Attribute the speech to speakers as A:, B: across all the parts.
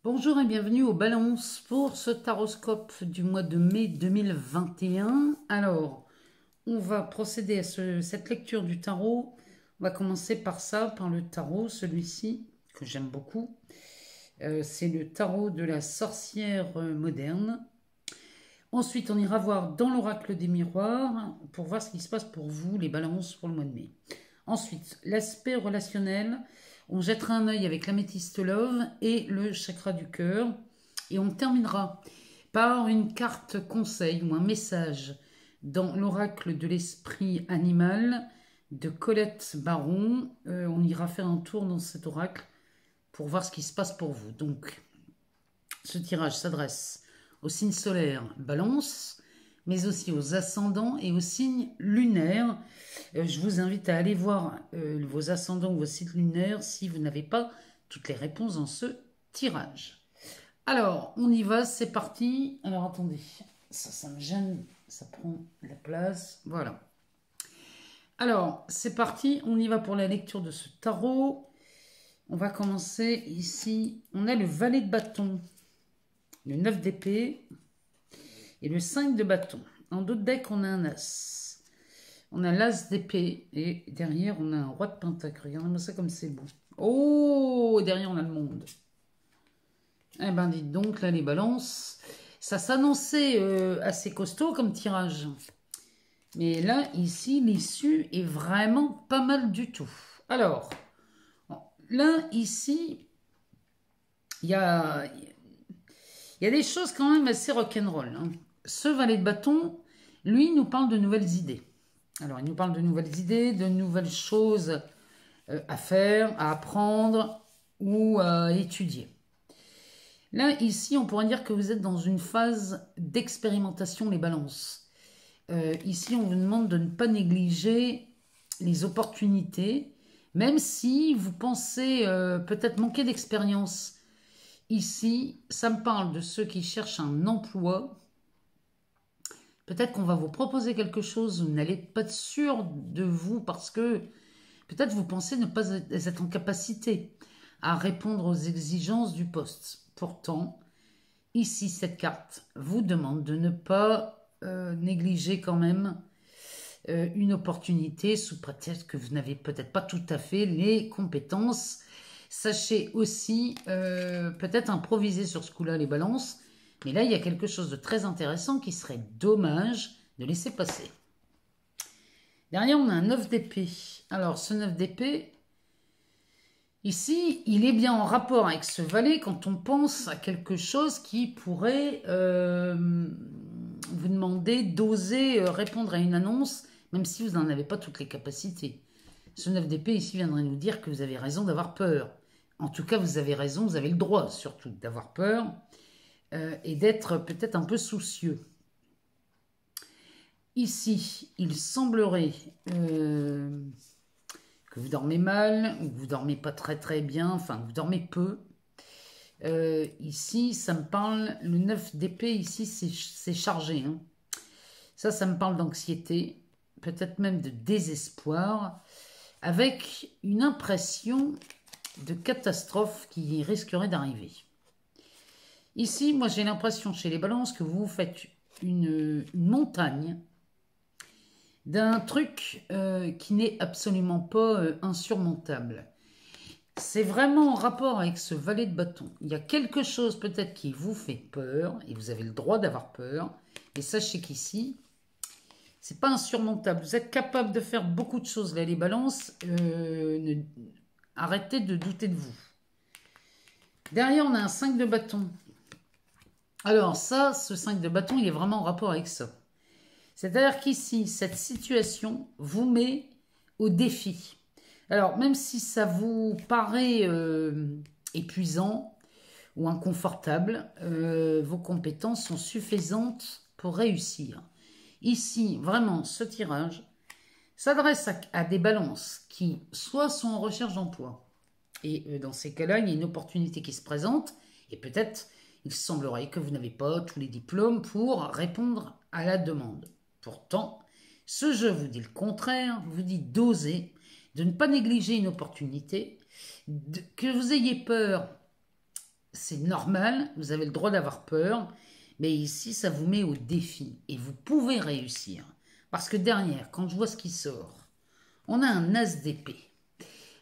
A: Bonjour et bienvenue au Balance pour ce taroscope du mois de mai 2021. Alors, on va procéder à cette lecture du tarot. On va commencer par ça, par le tarot, celui-ci, que j'aime beaucoup. C'est le tarot de la sorcière moderne. Ensuite, on ira voir dans l'oracle des miroirs pour voir ce qui se passe pour vous, les balances, pour le mois de mai. Ensuite, l'aspect relationnel. On jettera un œil avec l'améthyste love et le chakra du cœur. Et on terminera par une carte conseil ou un message dans l'oracle de l'esprit animal de Colette Baron. On ira faire un tour dans cet oracle pour voir ce qui se passe pour vous. Donc, ce tirage s'adresse aux signes solaires Balance, mais aussi aux ascendants et aux signes lunaires. Je vous invite à aller voir vos ascendants ou vos signes lunaires si vous n'avez pas toutes les réponses dans ce tirage. Alors, on y va, c'est parti. Alors, attendez, ça me gêne, ça prend la place. Voilà. Alors, c'est parti, on y va pour la lecture de ce tarot. On va commencer ici. On a le valet de bâton, le 9 d'épée et le 5 de bâton. En d'autres decks, on a un as. On a l'as d'épée et derrière, on a un roi de pentacle. Regardez-moi ça comme c'est beau. Oh, derrière, on a le monde. Eh ben, dites donc, là, les balances, ça s'annonçait assez costaud comme tirage. Mais là, ici, l'issue est vraiment pas mal du tout. Alors, là, ici, il y a des choses quand même assez rock'n'roll. Hein. Ce valet de bâton, lui, nous parle de nouvelles idées. Alors, il nous parle de nouvelles idées, de nouvelles choses à faire, à apprendre ou à étudier. Là, ici, on pourrait dire que vous êtes dans une phase d'expérimentation, les balances. Ici, on vous demande de ne pas négliger les opportunités, même si vous pensez peut-être manquer d'expérience. Ici, ça me parle de ceux qui cherchent un emploi. Peut-être qu'on va vous proposer quelque chose, vous n'allez pas être sûr de vous parce que peut-être vous pensez ne pas être en capacité à répondre aux exigences du poste. Pourtant, ici, cette carte vous demande de ne pas négliger quand même une opportunité sous prétexte que vous n'avez peut-être pas tout à fait les compétences. Sachez aussi peut-être improviser sur ce coup-là les balances. Mais là, il y a quelque chose de très intéressant qui serait dommage de laisser passer. Derrière, on a un 9 d'épée. Alors, ce 9 d'épée, ici, il est bien en rapport avec ce valet quand on pense à quelque chose qui pourrait vous demander d'oser répondre à une annonce, même si vous n'en avez pas toutes les capacités. Ce 9 d'épée, ici, viendrait nous dire que vous avez raison d'avoir peur. En tout cas, vous avez raison, vous avez le droit surtout d'avoir peur. Et d'être peut-être un peu soucieux. Ici, il semblerait que vous dormez mal, ou que vous dormez pas très très bien, enfin que vous dormez peu. Ici, ça me parle, le 9 d'épée, ici, c'est chargé. Hein. Ça me parle d'anxiété, peut-être même de désespoir, avec une impression de catastrophe qui risquerait d'arriver. Ici, moi, j'ai l'impression chez les balances que vous faites une montagne d'un truc qui n'est absolument pas insurmontable. C'est vraiment en rapport avec ce valet de bâton. Il y a quelque chose peut-être qui vous fait peur, et vous avez le droit d'avoir peur. Et sachez qu'ici, c'est pas insurmontable. Vous êtes capable de faire beaucoup de choses. Là, les balances, arrêtez de douter de vous. Derrière, on a un 5 de bâton. Alors ça, ce 5 de bâton, il est vraiment en rapport avec ça. C'est-à-dire qu'ici, cette situation vous met au défi. Alors, même si ça vous paraît épuisant ou inconfortable, vos compétences sont suffisantes pour réussir. Ici, vraiment, ce tirage s'adresse à des balances qui soit sont en recherche d'emploi, et dans ces cas-là, il y a une opportunité qui se présente, et peut-être il semblerait que vous n'avez pas tous les diplômes pour répondre à la demande. Pourtant, ce jeu vous dit le contraire, vous dit d'oser, de ne pas négliger une opportunité, que vous ayez peur, c'est normal, vous avez le droit d'avoir peur, mais ici, ça vous met au défi et vous pouvez réussir. Parce que derrière, quand je vois ce qui sort, on a un as d'épée.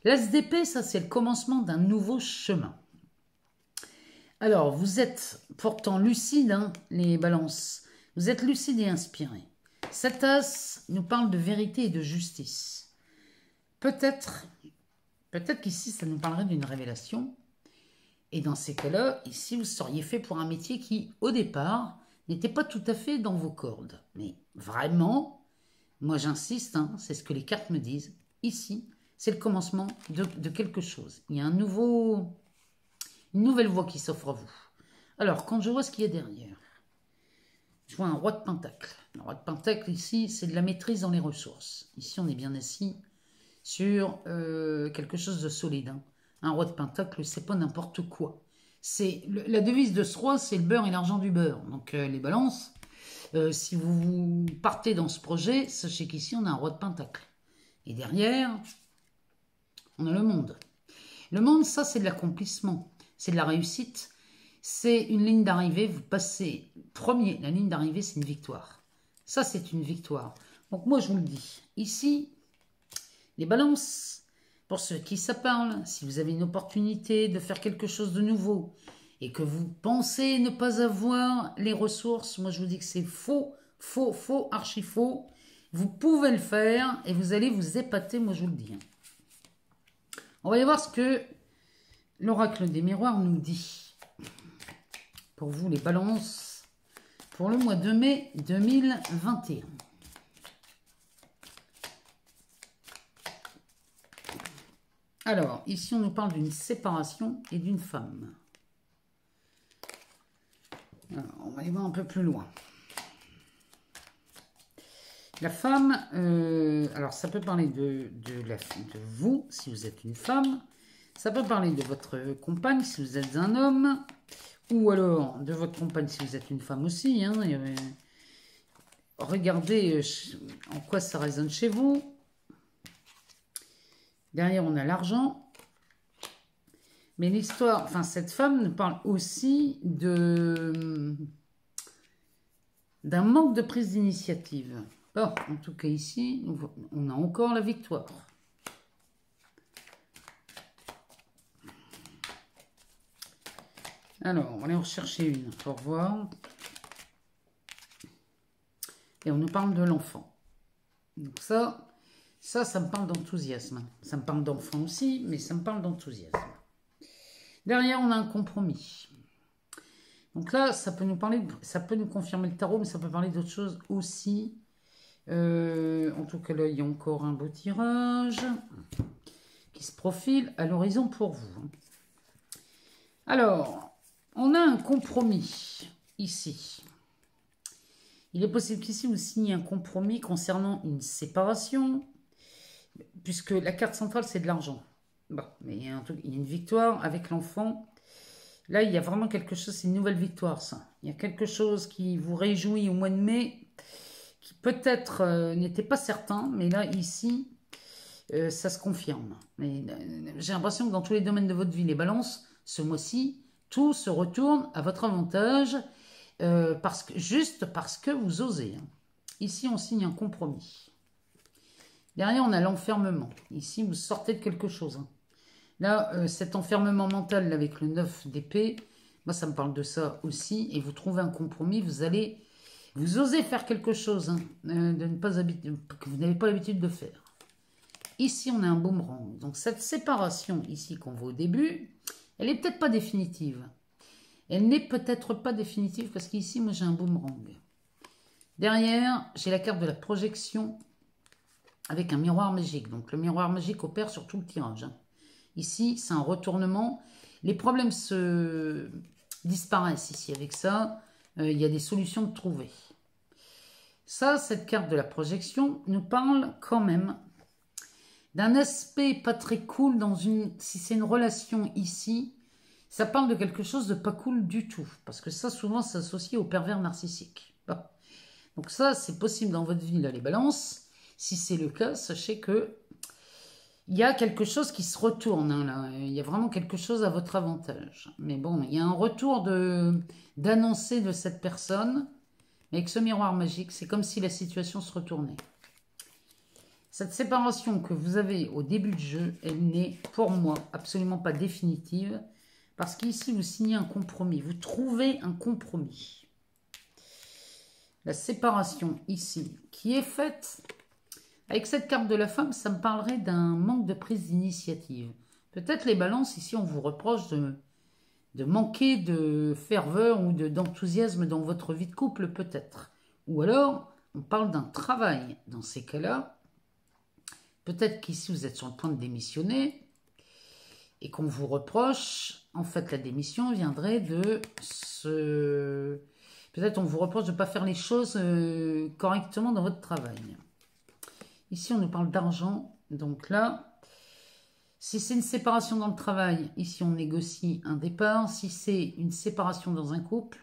A: L'as d'épée, ça, c'est le commencement d'un nouveau chemin. Alors, vous êtes pourtant lucide, hein, les balances. Vous êtes lucide et inspiré. Cet as nous parle de vérité et de justice. Peut-être qu'ici, ça nous parlerait d'une révélation. Et dans ces cas-là, ici, vous seriez fait pour un métier qui, au départ, n'était pas tout à fait dans vos cordes. Mais vraiment, moi j'insiste, hein, c'est ce que les cartes me disent. Ici, c'est le commencement de quelque chose. Il y a une nouvelle voie qui s'offre à vous. Alors, quand je vois ce qu'il y a derrière, je vois un roi de pentacle. Le roi de pentacle, ici, c'est de la maîtrise dans les ressources. Ici, on est bien assis sur quelque chose de solide. Hein. Un roi de pentacle, c'est pas n'importe quoi. La devise de ce roi, c'est le beurre et l'argent du beurre. Donc, les balances, si vous partez dans ce projet, sachez qu'ici, on a un roi de pentacle. Et derrière, on a le monde. Le monde, ça, c'est de l'accomplissement. C'est de la réussite. C'est une ligne d'arrivée. Vous passez premier. La ligne d'arrivée, c'est une victoire. Ça, c'est une victoire. Donc, moi, je vous le dis. Ici, les balances, pour ceux qui ça parle, si vous avez une opportunité de faire quelque chose de nouveau et que vous pensez ne pas avoir les ressources, moi, je vous dis que c'est faux, faux, faux, archi faux. Vous pouvez le faire et vous allez vous épater, moi, je vous le dis. On va aller voir ce que l'oracle des miroirs nous dit. Pour vous, les balances, pour le mois de mai 2021. Alors, ici, on nous parle d'une séparation et d'une femme. Alors, on va aller voir un peu plus loin. La femme, alors ça peut parler de vous, si vous êtes une femme. Ça peut parler de votre compagne, si vous êtes un homme. Ou alors de votre compagne, si vous êtes une femme aussi. Hein. Regardez en quoi ça résonne chez vous. Derrière, on a l'argent. Mais l'histoire, enfin, cette femme nous parle aussi d'un manque de prise d'initiative. Bon, en tout cas, ici, on a encore la victoire. Alors, on va aller en rechercher une pour voir. Et on nous parle de l'enfant. Donc ça me parle d'enthousiasme. Ça me parle d'enfant aussi, mais ça me parle d'enthousiasme. Derrière, on a un compromis. Donc là, ça peut nous confirmer le tarot, mais ça peut parler d'autre chose aussi. En tout cas, là, il y a encore un beau tirage qui se profile à l'horizon pour vous. Alors, on a un compromis ici. Il est possible qu'ici, vous signiez un compromis concernant une séparation, puisque la carte centrale, c'est de l'argent. Bon, mais il y a une victoire avec l'enfant. Là, il y a vraiment quelque chose, c'est une nouvelle victoire, ça. Il y a quelque chose qui vous réjouit au mois de mai, qui peut-être n'était pas certain, mais là, ici, ça se confirme. J'ai l'impression que dans tous les domaines de votre vie, les balances, ce mois-ci, tout se retourne à votre avantage, juste parce que vous osez. Hein. Ici, on signe un compromis. Derrière, on a l'enfermement. Ici, vous sortez de quelque chose. Hein. Là, cet enfermement mental là, avec le 9 d'épée, moi, ça me parle de ça aussi. Et vous trouvez un compromis, vous osez faire quelque chose hein, que vous n'avez pas l'habitude de faire. Ici, on a un boomerang. Donc, cette séparation ici qu'on voit au début, elle n'est peut-être pas définitive. Elle n'est peut-être pas définitive parce qu'ici, moi, j'ai un boomerang. Derrière, j'ai la carte de la projection avec un miroir magique. Donc, le miroir magique opère sur tout le tirage. Hein. Ici, c'est un retournement. Les problèmes se disparaissent ici. Avec ça, il y a des solutions de trouver. Ça, cette carte de la projection nous parle quand même d'un aspect pas très cool si c'est une relation ici, ça parle de quelque chose de pas cool du tout. Parce que ça, souvent, c'est associé au pervers narcissique. Bon. Donc ça, c'est possible dans votre vie, là, les balances. Si c'est le cas, sachez que il y a quelque chose qui se retourne, hein, là. Il y a vraiment quelque chose à votre avantage. Mais bon, il y a un retour d'annoncer de cette personne. Mais avec ce miroir magique, c'est comme si la situation se retournait. Cette séparation que vous avez au début du jeu, elle n'est pour moi absolument pas définitive. Parce qu'ici, vous signez un compromis. Vous trouvez un compromis. La séparation ici, qui est faite... Avec cette carte de la femme, ça me parlerait d'un manque de prise d'initiative. Peut-être les balances, ici, on vous reproche de manquer de ferveur ou d'enthousiasme dans votre vie de couple, peut-être. Ou alors, on parle d'un travail. Dans ces cas-là, peut-être qu'ici, vous êtes sur le point de démissionner et qu'on vous reproche, en fait, la démission viendrait de ce... Peut-être on vous reproche de ne pas faire les choses correctement dans votre travail. Ici, on nous parle d'argent. Donc là, si c'est une séparation dans le travail, ici, on négocie un départ. Si c'est une séparation dans un couple,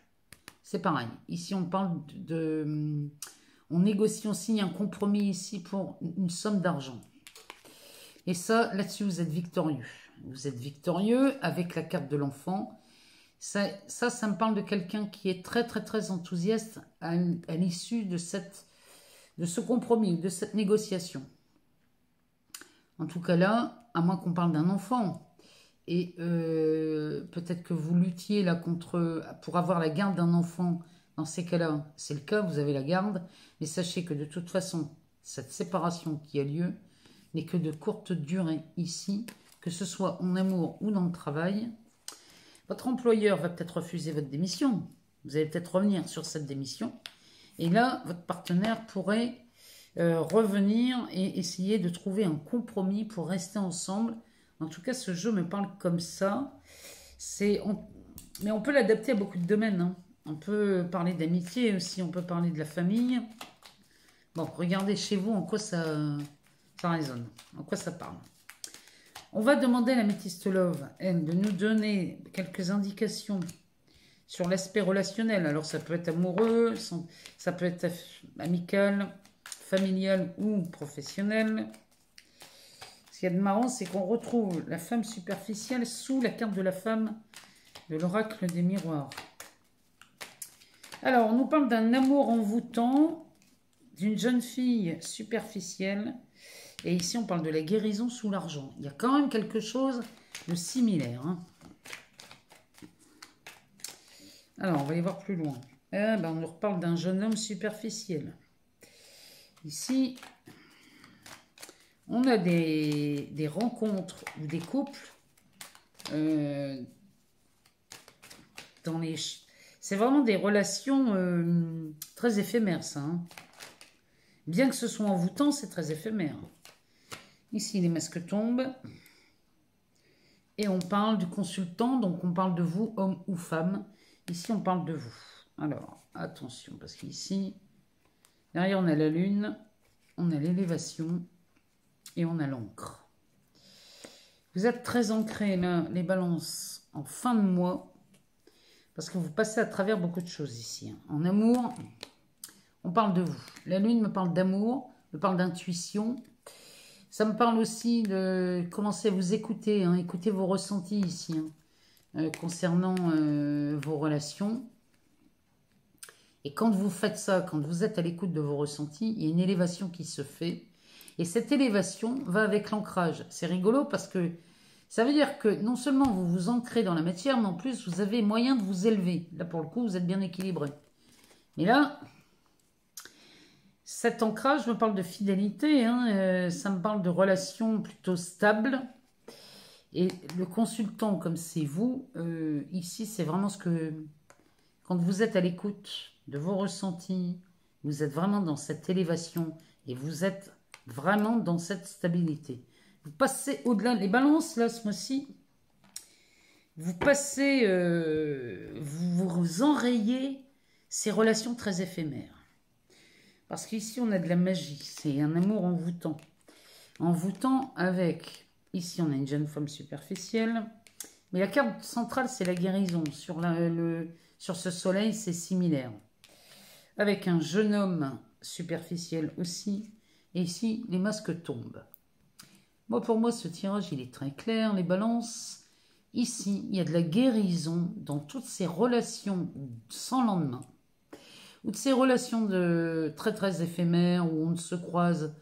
A: c'est pareil. Ici, on parle on négocie, on signe un compromis ici pour une somme d'argent. Et ça, là-dessus, vous êtes victorieux. Vous êtes victorieux avec la carte de l'enfant. Ça me parle de quelqu'un qui est très, très, très enthousiaste à l'issue de ce compromis, de cette négociation. En tout cas là, à moins qu'on parle d'un enfant, et peut-être que vous luttiez là pour avoir la garde d'un enfant, dans ces cas-là, c'est le cas, vous avez la garde, mais sachez que de toute façon, cette séparation qui a lieu n'est que de courte durée ici, que ce soit en amour ou dans le travail. Votre employeur va peut-être refuser votre démission, vous allez peut-être revenir sur cette démission, et là, votre partenaire pourrait revenir et essayer de trouver un compromis pour rester ensemble. En tout cas, ce jeu me parle comme ça. Mais on peut l'adapter à beaucoup de domaines, hein. On peut parler d'amitié aussi, on peut parler de la famille. Bon, regardez chez vous en quoi ça résonne, en quoi ça parle. On va demander à la Métiste Love, elle, de nous donner quelques indications sur l'aspect relationnel. Alors, ça peut être amoureux, ça peut être amical, familial ou professionnel. Ce qu'il y a de marrant, c'est qu'on retrouve la femme superficielle sous la carte de la femme de l'oracle des miroirs. Alors, on nous parle d'un amour envoûtant, d'une jeune fille superficielle. Et ici, on parle de la guérison sous l'argent. Il y a quand même quelque chose de similaire, hein. Alors, on va y voir plus loin. On nous reparle d'un jeune homme superficiel. Ici, on a des rencontres ou des couples c'est vraiment des relations très éphémères, ça, hein. Bien que ce soit envoûtant, c'est très éphémère. Ici, les masques tombent. Et on parle du consultant, donc on parle de vous, homme ou femme. Ici, on parle de vous. Alors, attention, parce qu'ici, derrière, on a la lune, on a l'élévation et on a l'encre. Vous êtes très ancrés, là, les balances, en fin de mois, parce que vous passez à travers beaucoup de choses ici, hein. En amour, on parle de vous. La lune me parle d'amour, me parle d'intuition. Ça me parle aussi de commencer à vous écouter, hein, écouter vos ressentis ici, hein, concernant vos relations. Et quand vous faites ça, quand vous êtes à l'écoute de vos ressentis, il y a une élévation qui se fait. Et cette élévation va avec l'ancrage. C'est rigolo parce que ça veut dire que non seulement vous vous ancrez dans la matière, mais en plus vous avez moyen de vous élever. Là, pour le coup, vous êtes bien équilibré. Mais là, cet ancrage me parle de fidélité, hein, ça me parle de relations plutôt stables. Et le consultant, comme c'est vous, ici, c'est vraiment ce que... Quand vous êtes à l'écoute de vos ressentis, vous êtes vraiment dans cette élévation et vous êtes vraiment dans cette stabilité. Vous passez au-delà, les balances, là, ce mois-ci, vous passez, vous enrayez ces relations très éphémères. Parce qu'ici, on a de la magie, c'est un amour envoûtant. Envoûtant avec, ici, on a une jeune femme superficielle, mais la carte centrale, c'est la guérison. Sur ce soleil, c'est similaire. Avec un jeune homme superficiel aussi, et ici, les masques tombent. Moi, pour moi, ce tirage, il est très clair. Les balances, ici, il y a de la guérison dans toutes ces relations sans lendemain. Ou de ces relations de très très éphémères où on ne se croise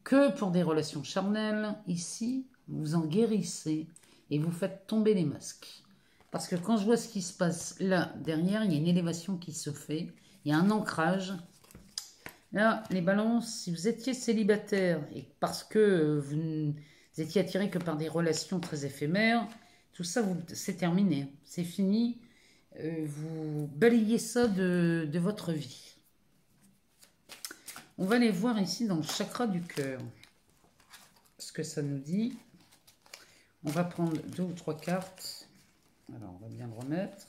A: que pour des relations charnelles. Ici, vous en guérissez et vous faites tomber les masques. Parce que quand je vois ce qui se passe là, derrière, il y a une élévation qui se fait. Il y a un ancrage. Là, les balances, si vous étiez célibataire et parce que vous étiez attiré que par des relations très éphémères, tout ça, c'est terminé. C'est fini. Vous balayez ça de votre vie. On va aller voir ici dans le chakra du cœur ce que ça nous dit. On va prendre 2 ou 3 cartes. Alors, on va bien le remettre.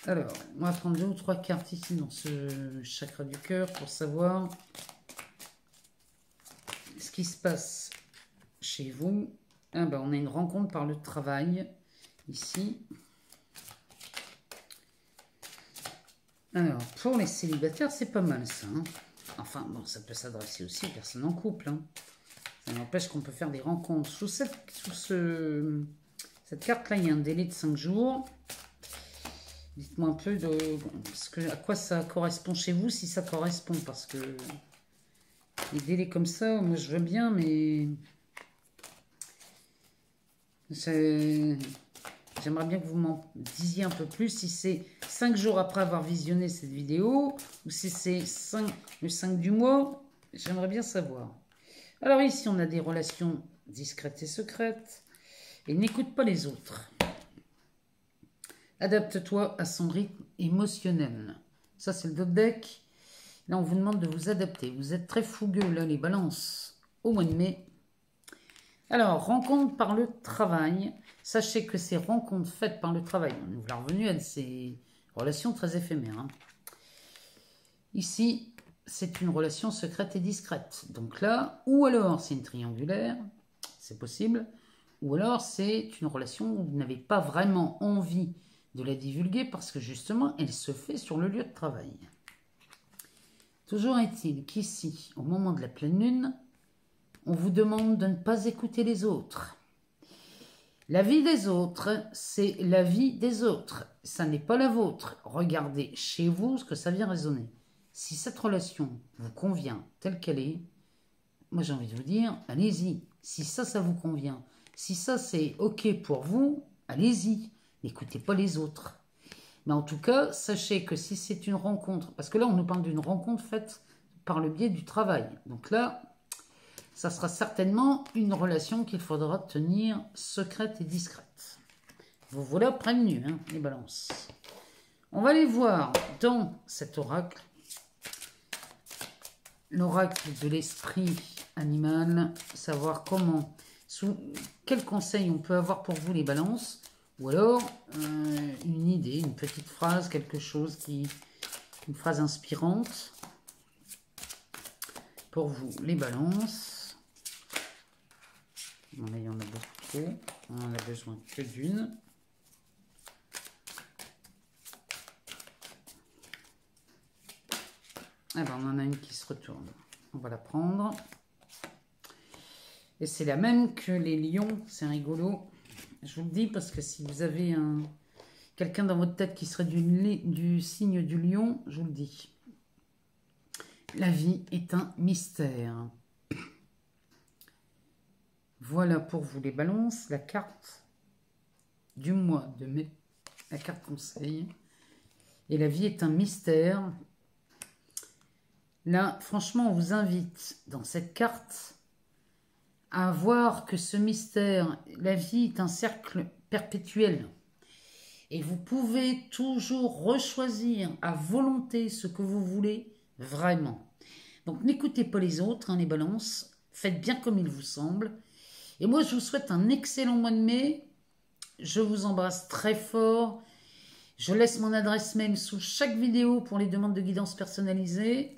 A: Alors, on va prendre 2 ou 3 cartes ici dans ce chakra du cœur pour savoir ce qui se passe chez vous. Ah ben, on a une rencontre par le travail ici. Alors, pour les célibataires, c'est pas mal ça. Hein. Enfin, bon, ça peut s'adresser aussi aux personnes en couple. Hein. Ça n'empêche qu'on peut faire des rencontres. Sous cette carte-là, il y a un délai de 5 jours. Dites-moi un peu à quoi ça correspond chez vous, si ça correspond. Parce que les délais comme ça, moi je veux bien, mais... J'aimerais bien que vous m'en disiez un peu plus, si c'est 5 jours après avoir visionné cette vidéo, ou si c'est le 5 du mois, j'aimerais bien savoir. Alors ici, on a des relations discrètes et secrètes, et n'écoute pas les autres. Adapte-toi à son rythme émotionnel. Ça, c'est le top deck. Là, on vous demande de vous adapter. Vous êtes très fougueux, là, les balances, au mois de mai. Alors, rencontre par le travail. Sachez que ces rencontres faites par le travail, on nous l'a revenu à ces relations très éphémères. Hein. Ici, c'est une relation secrète et discrète. Donc là, ou alors c'est une triangulaire, c'est possible, ou alors c'est une relation où vous n'avez pas vraiment envie de la divulguer parce que justement, elle se fait sur le lieu de travail. Toujours est-il qu'ici, au moment de la pleine lune, on vous demande de ne pas écouter les autres. La vie des autres, c'est la vie des autres. Ça n'est pas la vôtre. Regardez chez vous ce que ça vient résonner. Si cette relation vous convient telle qu'elle est, moi j'ai envie de vous dire, allez-y. Si ça vous convient, si ça c'est OK pour vous, allez-y. N'écoutez pas les autres. Mais en tout cas, sachez que si c'est une rencontre, parce que là on nous parle d'une rencontre faite par le biais du travail. Donc là, ça sera certainement une relation qu'il faudra tenir secrète et discrète. Vous voilà prévenus, hein, les balances. On va aller voir dans cet oracle, l'oracle de l'esprit animal, savoir comment, quels conseils on peut avoir pour vous les balances, ou alors une idée, une petite phrase, quelque chose une phrase inspirante pour vous les balances. Bon, là, il y en a beaucoup trop. On en a besoin que d'une. Ah ben, on en a une qui se retourne. On va la prendre. Et c'est la même que les lions. C'est rigolo. Je vous le dis parce que si vous avez quelqu'un dans votre tête qui serait du signe du lion, je vous le dis. La vie est un mystère. Voilà pour vous les balances, la carte du mois de mai, la carte conseil. Et la vie est un mystère. Là, franchement, on vous invite dans cette carte à voir que ce mystère, la vie est un cercle perpétuel. Et vous pouvez toujours rechoisir à volonté ce que vous voulez vraiment. Donc n'écoutez pas les autres, hein, les balances. Faites bien comme il vous semble. Et moi, je vous souhaite un excellent mois de mai. Je vous embrasse très fort. Je laisse mon adresse mail sous chaque vidéo pour les demandes de guidance personnalisée.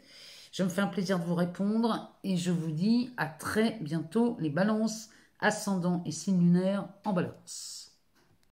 A: Je me fais un plaisir de vous répondre. Et je vous dis à très bientôt les balances, ascendant et signe lunaire en balance.